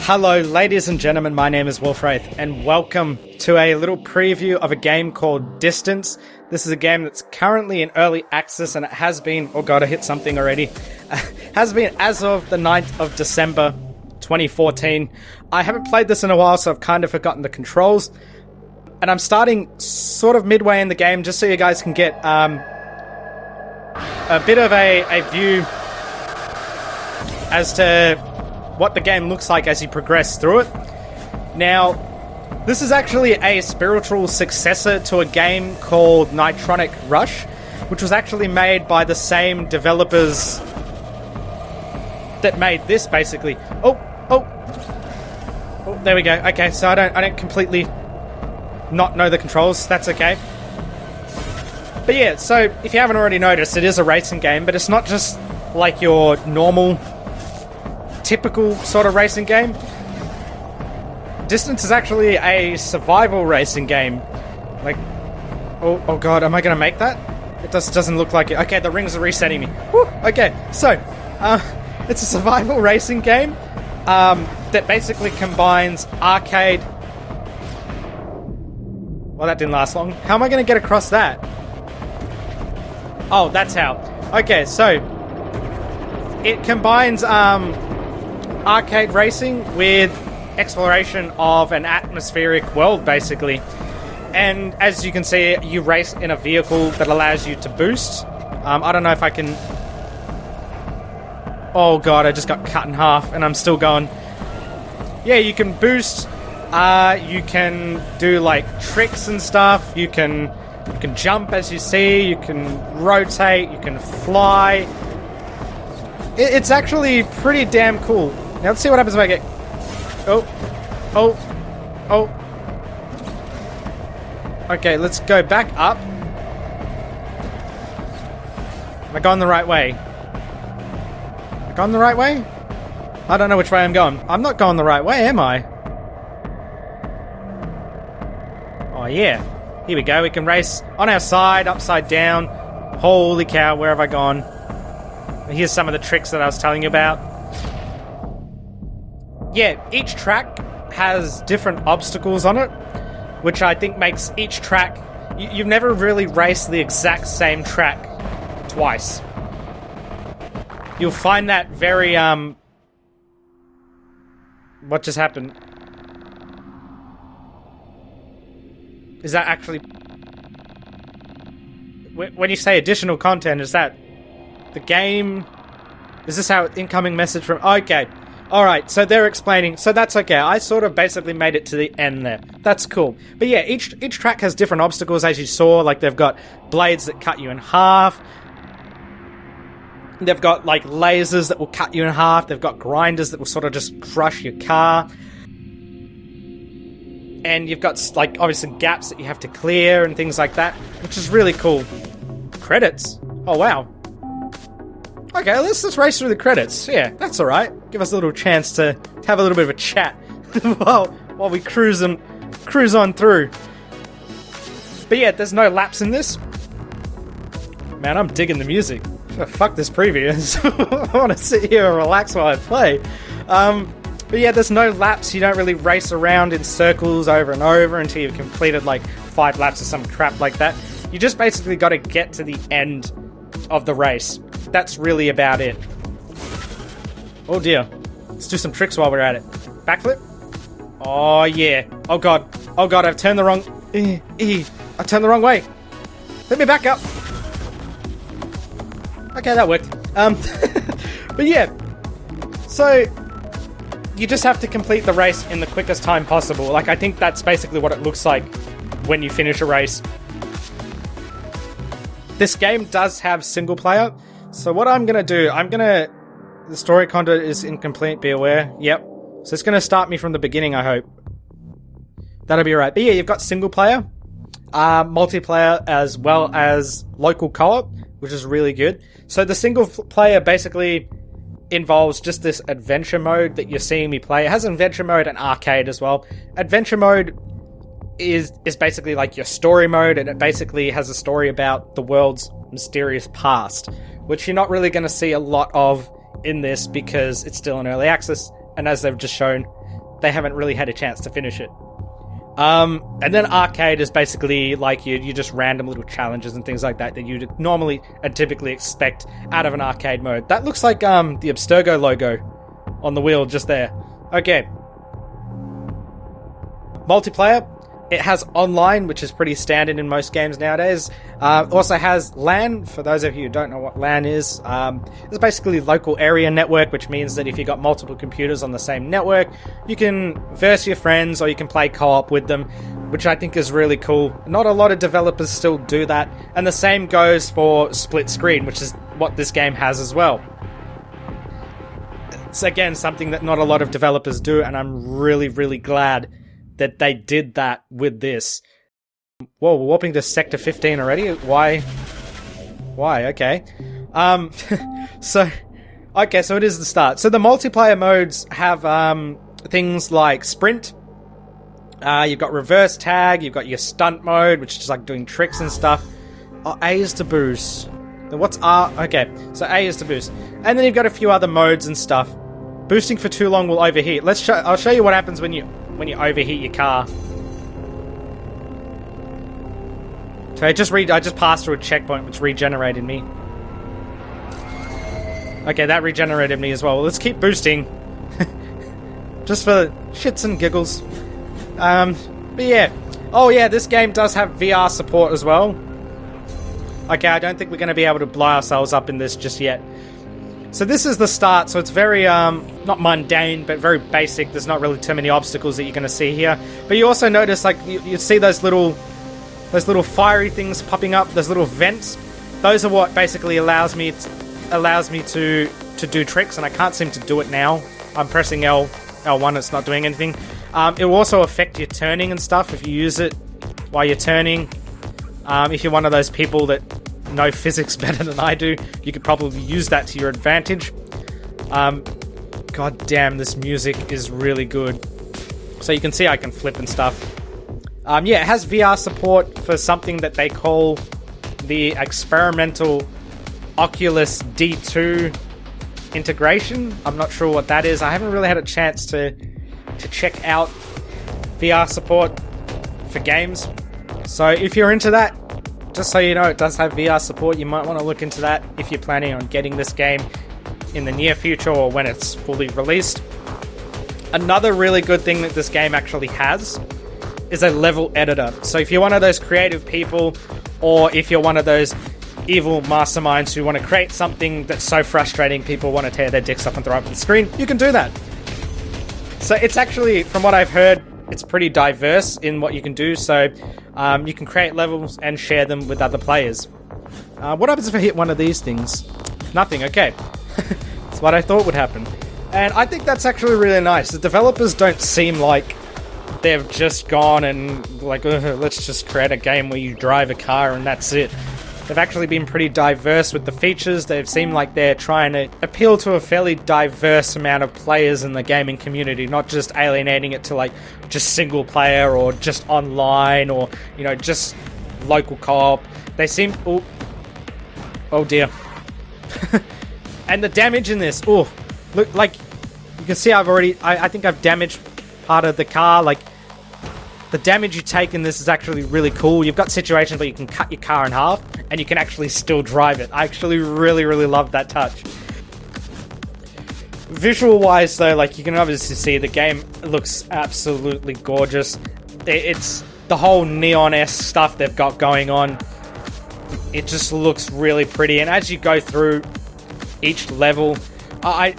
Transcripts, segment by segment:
Hello, ladies and gentlemen, my name is Wraith, and welcome to a little preview of a game called Distance. This is a game that's currently in early access, and it has been, oh god, I hit something already, has been as of the 9th of December 2014. I haven't played this in a while, so I've kind of forgotten the controls, and I'm starting sort of midway in the game, just so you guys can get a bit of a view as to what the game looks like as you progress through it. Now, this is actually a spiritual successor to a game called Nitronic Rush, which was actually made by the same developers that made this, basically. Oh, there we go. Okay, so I don't completely not know the controls. That's okay. But yeah, so if you haven't already noticed, it is a racing game, but it's not just like your normal typical sort of racing game. Distance is actually a survival racing game. Like, oh god, am I gonna make that? It doesn't look like it. Okay, the rings are resetting me. Whew, okay, so it's a survival racing game that basically combines arcade. Well, that didn't last long. How am I gonna get across that? Oh, that's how. Okay, so it combines arcade racing with exploration of an atmospheric world, basically. And as you can see, you race in a vehicle that allows you to boost. I don't know if I can... Oh god, I just got cut in half and I'm still going. Yeah, you can boost. You can do like tricks and stuff. You can jump, as you see. You can rotate. You can fly. It's actually pretty damn cool. Now let's see what happens if I get... Oh. Okay, let's go back up. Am I going the right way? Am I going the right way? I don't know which way I'm going. I'm not going the right way, am I? Oh yeah. Here we go. We can race on our side, upside down. Holy cow, where have I gone? Here's some of the tricks that I was telling you about. Yeah, each track has different obstacles on it, which I think makes each track... You've never really raced the exact same track twice. You'll find that very, What just happened? Is that actually... When you say additional content, is that the game? Is this how incoming message from... Okay. Alright, so they're explaining... So that's okay. I sort of basically made it to the end there. That's cool. But yeah, each track has different obstacles, as you saw. Like, they've got blades that cut you in half. They've got, like, lasers that will cut you in half. They've got grinders that will sort of just crush your car. And you've got, like, obviously gaps that you have to clear and things like that, which is really cool. Credits? Oh, wow. Okay, let's just race through the credits. Yeah, that's alright. Give us a little chance to have a little bit of a chat while we cruise on through. But yeah, there's no laps in this. Man, I'm digging the music. Oh, fuck this preview. I want to sit here and relax while I play. But yeah, there's no laps. You don't really race around in circles over and over until you've completed like 5 laps or some crap like that. You just basically got to get to the end of the race. That's really about it. Oh dear. Let's do some tricks while we're at it. Backflip? Oh yeah. Oh god, I've turned the wrong... I turned the wrong way. Let me back up. Okay, that worked. But yeah. So, you just have to complete the race in the quickest time possible. Like, I think that's basically what it looks like when you finish a race. This game does have single player. So what I'm going to do, the story content is incomplete, be aware. Yep. So it's going to start me from the beginning, I hope. That'll be right. But yeah, you've got single player, multiplayer, as well as local co-op, which is really good. So the single player basically involves just this adventure mode that you're seeing me play. It has adventure mode and arcade as well. Adventure mode is basically like your story mode, and it basically has a story about the world's mysterious past, which you're not really going to see a lot of in this because it's still in early access, and as they've just shown, they haven't really had a chance to finish it. And then arcade is basically like you just random little challenges and things like that you'd normally and typically expect out of an arcade mode. That looks like the Abstergo logo on the wheel just there. Okay. Multiplayer. It has online, which is pretty standard in most games nowadays. Also has LAN. For those of you who don't know what LAN is, it's basically local area network, which means that if you've got multiple computers on the same network, you can verse your friends or you can play co-op with them, which I think is really cool. Not a lot of developers still do that. And the same goes for split screen, which is what this game has as well. It's, again, something that not a lot of developers do, and I'm really, really glad that they did that with this. Whoa, we're warping to Sector 15 already? Why? Okay. So it is the start. So the multiplayer modes have things like sprint. You've got reverse tag. You've got your stunt mode, which is like doing tricks and stuff. Oh, A is to boost. Then what's R? Okay, so A is to boost. And then you've got a few other modes and stuff. Boosting for too long will overheat. I'll show you what happens when you overheat your car. So I just passed through a checkpoint which regenerated me. Okay, that regenerated me as well. Let's keep boosting. Just for shits and giggles. But yeah. Oh yeah, this game does have VR support as well. Okay, I don't think we're going to be able to blow ourselves up in this just yet. So this is the start, so it's very, not mundane, but very basic. There's not really too many obstacles that you're going to see here. But you also notice, like, you see those little fiery things popping up, those little vents. Those are what basically allows me to do tricks, and I can't seem to do it now. I'm pressing L1, it's not doing anything. It will also affect your turning and stuff if you use it while you're turning. If you're one of those people that know physics better than I do, you could probably use that to your advantage. God damn, this music is really good. So you can see I can flip and stuff. Yeah, it has VR support for something that they call the experimental Oculus D2 integration. I'm not sure what that is. I haven't really had a chance to check out VR support for games. So if you're into that, just so you know, it does have VR support. You might want to look into that if you're planning on getting this game in the near future or when it's fully released. Another really good thing that this game actually has is a level editor. So if you're one of those creative people, or if you're one of those evil masterminds who want to create something that's so frustrating people want to tear their dicks off and throw up on the screen, you can do that. So it's actually, from what I've heard, it's pretty diverse in what you can do, so you can create levels and share them with other players. What happens if I hit one of these things? Nothing, okay. That's what I thought would happen. And I think that's actually really nice. The developers don't seem like they've just gone and like, let's just create a game where you drive a car and that's it. They've actually been pretty diverse with the features. They've seemed like they're trying to appeal to a fairly diverse amount of players in the gaming community, not just alienating it to like just single player or just online or, you know, just local co-op. They seem... Oh dear. And the damage in this, look, like, you can see I think I've damaged part of the car. Like, the damage you take in this is actually really cool. You've got situations where you can cut your car in half and you can actually still drive it. I actually really, really love that touch. Visual-wise, though, like, you can obviously see the game looks absolutely gorgeous. It's the whole neon-esque stuff they've got going on. It just looks really pretty. And as you go through each level, I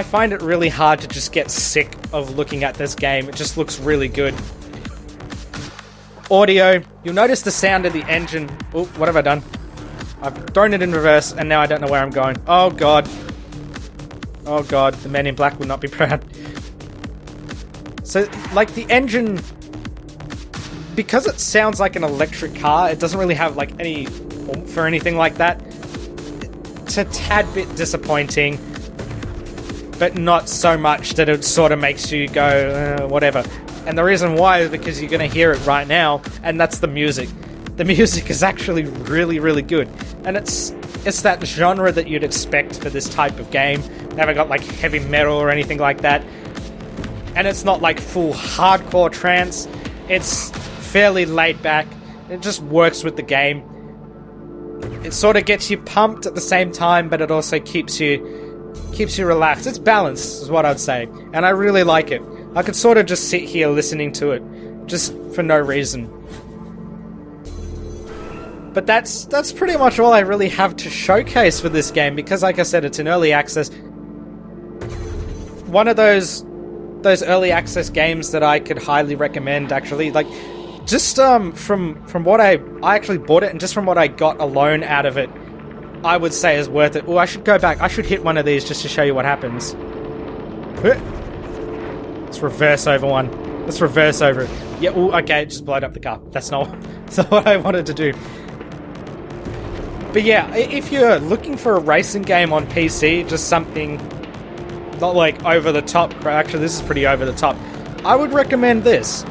find it really hard to just get sick of looking at this game. It just looks really good. Audio, you'll notice the sound of the engine. Oh, what have I done? I've thrown it in reverse and now I don't know where I'm going. Oh god. Oh god, the men in black will not be proud. So, like, the engine, because it sounds like an electric car, it doesn't really have like any oomph or anything like that. It's a tad bit disappointing, but not so much that it sort of makes you go, whatever. And the reason why is because you're going to hear it right now, and that's the music. The music is actually really, really good. And it's that genre that you'd expect for this type of game. They haven't got like heavy metal or anything like that. and it's not like full hardcore trance. It's fairly laid back. It just works with the game. It sort of gets you pumped at the same time, but it also keeps you relaxed. It's balanced, is what I'd say, and I really like it. I could sort of just sit here listening to it, just for no reason. But that's pretty much all I really have to showcase for this game, because like I said, it's in early access. One of those early access games that I could highly recommend, actually. Like, just from what I actually bought it, and just from what I got alone out of it, I would say is worth it. Oh, I should go back. I should hit one of these just to show you what happens. Let's reverse over one. Let's reverse over it. Yeah, ooh, okay, just blowed up the car. That's not what I wanted to do. But yeah, if you're looking for a racing game on PC, just something not like over the top. Actually, this is pretty over the top. I would recommend this.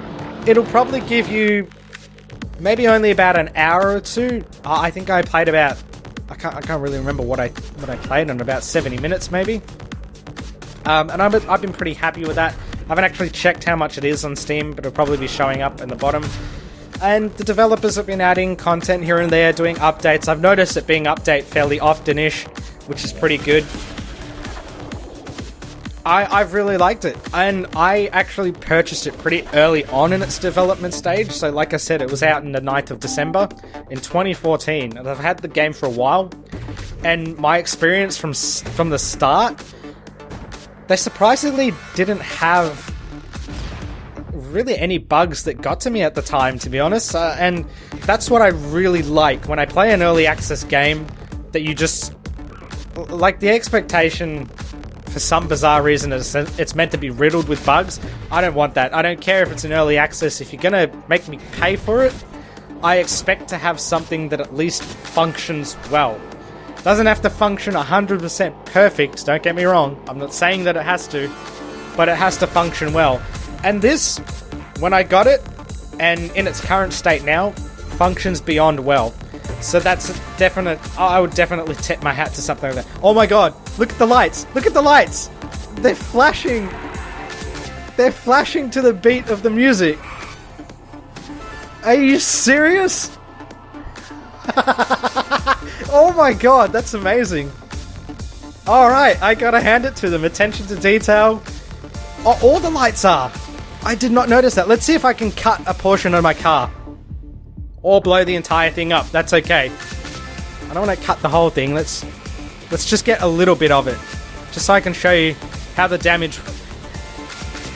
It'll probably give you maybe only about an hour or two. I think I played about... I can't really remember what I played in, about 70 minutes maybe. And I've been pretty happy with that. I haven't actually checked how much it is on Steam, but it'll probably be showing up in the bottom. And the developers have been adding content here and there, doing updates. I've noticed it being updated fairly often-ish, which is pretty good. I've really liked it, and I actually purchased it pretty early on in its development stage. So like I said, it was out on the 9th of December in 2014, and I've had the game for a while, and my experience from the start, they surprisingly didn't have really any bugs that got to me at the time, to be honest, and that's what I really like when I play an early access game, that you just, like, the expectation... For some bizarre reason, it's meant to be riddled with bugs. I don't want that. I don't care if it's an early access. If you're going to make me pay for it, I expect to have something that at least functions well. Doesn't have to function 100% perfect, don't get me wrong. I'm not saying that it has to, but it has to function well. And this, when I got it, and in its current state now, functions beyond well. So that's a definite... I would definitely tip my hat to something like that. Oh my god, look at the lights! Look at the lights! They're flashing! They're flashing to the beat of the music! Are you serious? Oh my god, that's amazing! Alright, I gotta hand it to them. Attention to detail. Oh, all the lights are! I did not notice that. Let's see if I can cut a portion of my car. Or blow the entire thing up. That's okay. I don't want to cut the whole thing. Let's just get a little bit of it, just so I can show you how the damage.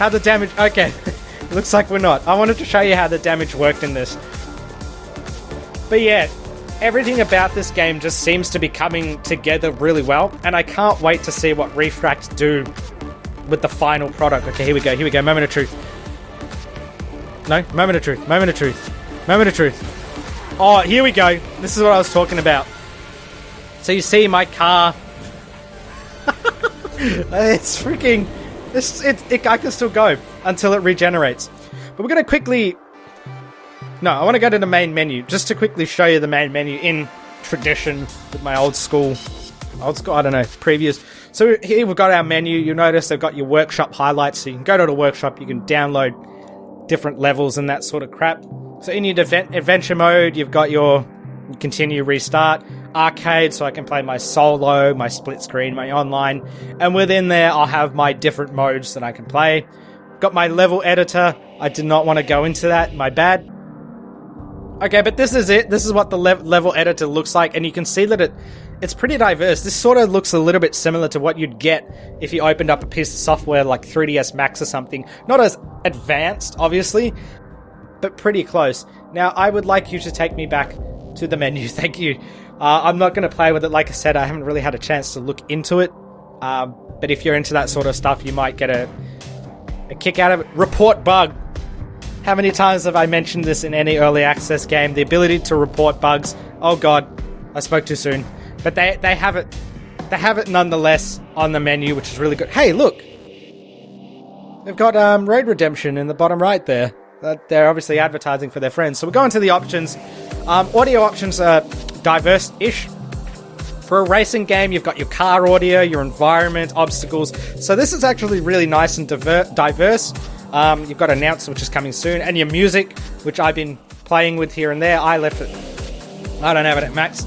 Okay, it looks like we're not. I wanted to show you how the damage worked in this. But yeah, everything about this game just seems to be coming together really well, and I can't wait to see what Refract do with the final product. Okay, here we go. Here we go. Moment of truth. No, moment of truth. Moment of truth. Moment of truth. Oh, here we go. This is what I was talking about. So you see my car. It's freaking... I can still go until it regenerates. But we're going to quickly... No, I want to go to the main menu, just to quickly show you the main menu in tradition with my old school, I don't know, previous. So here we've got our menu. You'll notice they've got your workshop highlights, so you can go to the workshop, you can download different levels and that sort of crap. So in your adventure mode, you've got your continue, restart, arcade, so I can play my solo, my split screen, my online, and within there I'll have my different modes that I can play. Got my level editor. I did not want to go into that, my bad. Okay, but this is it. This is what the level editor looks like, and you can see that it's pretty diverse. This sort of looks a little bit similar to what you'd get if you opened up a piece of software like 3ds Max or something. Not as advanced, obviously, but pretty close. Now, I would like you to take me back to the menu. Thank you. I'm not going to play with it. Like I said, I haven't really had a chance to look into it. But if you're into that sort of stuff, you might get a kick out of it. Report bug. How many times have I mentioned this in any early access game? The ability to report bugs. Oh god, I spoke too soon. But they have it. They have it nonetheless on the menu, which is really good. Hey, look! They've got Raid Redemption in the bottom right there. They're obviously advertising for their friends. So we're going to the options. Audio options are diverse-ish. For a racing game, you've got your car audio, your environment, obstacles. So this is actually really nice and diverse. You've got Announce, which is coming soon, and your music, which I've been playing with here and there. I left it. I don't have it at max.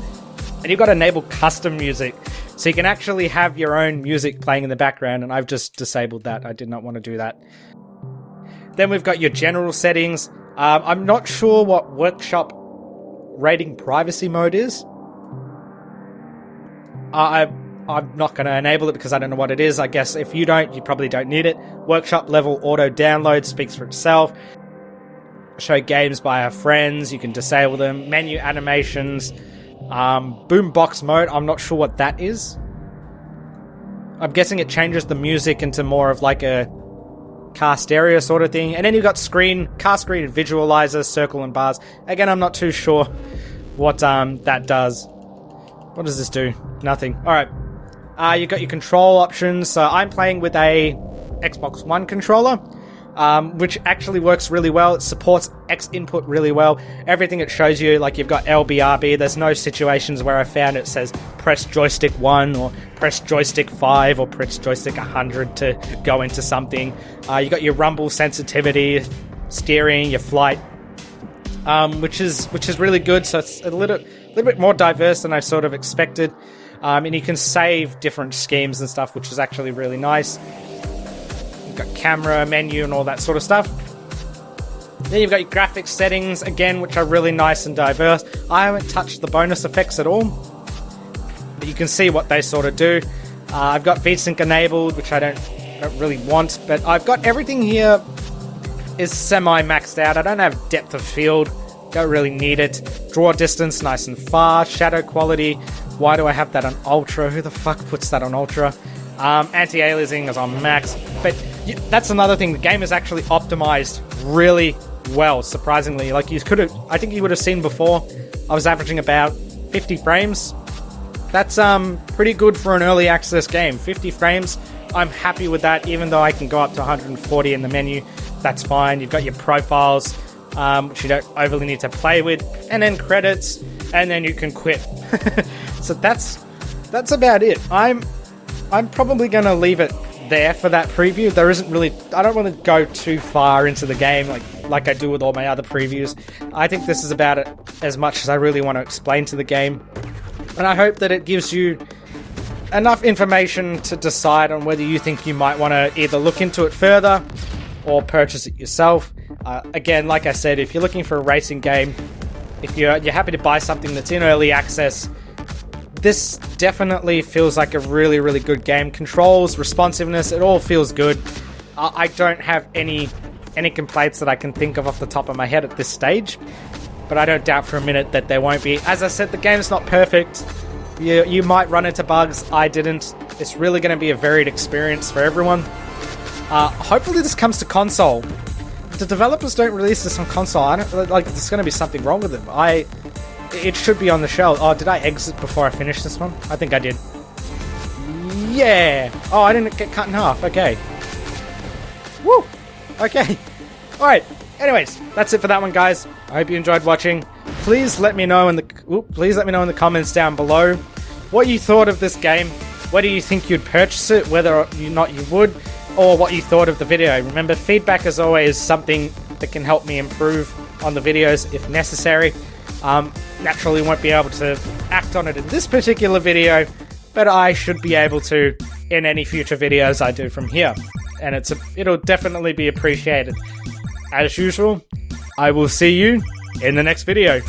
And you've got Enable Custom Music. So you can actually have your own music playing in the background, and I've just disabled that. I did not want to do that. Then we've got your general settings. I'm not sure what Workshop Rating Privacy Mode is. I'm not going to enable it because I don't know what it is. I guess if you don't, you probably don't need it. Workshop Level Auto Download speaks for itself. Show games by our friends. You can disable them. Menu animations. Boombox Mode. I'm not sure what that is. I'm guessing it changes the music into more of like a car stereo sort of thing. And then you've got car screen visualizer, circle and bars. Again, I'm not too sure what that does. What does this do? Nothing. Alright. You've got your control options. So I'm playing with a Xbox One controller, which actually works really well. It supports X input really well. Everything it shows you, like you've got LBRB. There's no situations where I found it says press joystick 1 or press joystick 5 or press joystick 100 to go into something. You got your rumble sensitivity, steering, your flight, which is really good. So it's a little bit more diverse than I sort of expected. And you can save different schemes and stuff, which is actually really nice. You've got camera, menu, and all that sort of stuff. Then you've got your graphics settings, again, which are really nice and diverse. I haven't touched the bonus effects at all, but you can see what they sort of do. I've got VSync enabled, which I don't really want, but I've got everything here is semi-maxed out. I don't have depth of field, don't really need it. Draw distance, nice and far. Shadow quality, why do I have that on ultra? Who the fuck puts that on ultra? Anti-aliasing is on max, but that's another thing. The game is actually optimized really well, surprisingly. Like I think you would have seen before, I was averaging about 50 frames. That's pretty good for an early access game. 50 frames, I'm happy with that, even though I can go up to 140 in the menu. That's fine. You've got your profiles, which you don't overly need to play with, and then credits, and then you can quit. So that's about it. I'm probably going to leave it there for that preview. There isn't really... I don't want to go too far into the game like I do with all my other previews. I think this is about it as much as I really want to explain to the game. And I hope that it gives you enough information to decide on whether you think you might want to either look into it further or purchase it yourself. Again, like I said, if you're looking for a racing game, if you're happy to buy something that's in early access, this definitely feels like a really, really good game. Controls, responsiveness, it all feels good. I don't have any complaints that I can think of off the top of my head at this stage, but I don't doubt for a minute that there won't be. As I said, the game's not perfect. You might run into bugs. I didn't. It's really going to be a varied experience for everyone. Hopefully this comes to console. If the developers don't release this on console, I don't like. There's going to be something wrong with them. It should be on the shelf. Oh, did I exit before I finished this one? I think I did. Yeah. Oh, I didn't get cut in half. Okay. Woo. Okay. All right. Anyways, that's it for that one, guys. I hope you enjoyed watching. Please let me know in the comments down below what you thought of this game. Whether you think you'd purchase it, whether or not you would, or what you thought of the video. Remember, feedback is always something that can help me improve on the videos if necessary. Naturally won't be able to act on it in this particular video, but I should be able to in any future videos I do from here. And it'll definitely be appreciated. As usual, I will see you in the next video.